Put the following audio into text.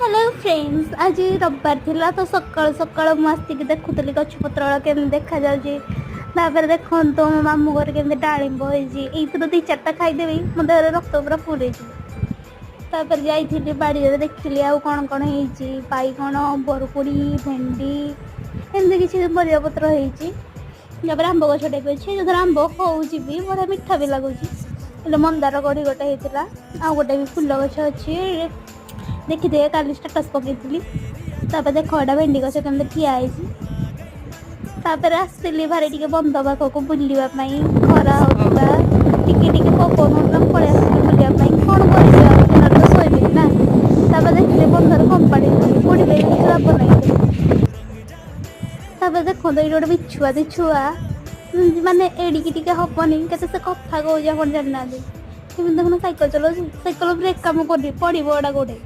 Hello friends, आज रविवार थिला तो सकाल सकाल मस्ती की देखुली गछपत्र केमती देखा जाऊँगी। देखो मो मामू घर के डालिंब होती दी चार्टा खाईदेवी मो देह रक्त पूरा फुल जाइली बाड़ी देखिली आउ कौन कौन हो बैगण बरकुड़ी भेंडी एमती किसी परिया पत्र होपर आंब गछटे भी अच्छे जो आंब होची भी बड़ा मीठा भी लगुच। मंदार गढ़ी गोटे होता आउ गोटे भी फुल गछ अच्छी देखी दे काली स्टेटस पकई देख एटा भेंडी गछ केमती ठिया आसली भारी टे बंध पाखक बुलवाई खरा होता टिके पवन होता पलि आसली बुलवाई कौन कर तो शोबी ना देखिए बंधर कंपाड़ी पड़े लाभ नहीं। देखो ये गोटे बिछुआ दी छुआ माने एडिकी हेनी के कथा कौन जाना कमी देखना सैकल चलाऊ सैकल ब्रेक कम कर पड़ा गोटे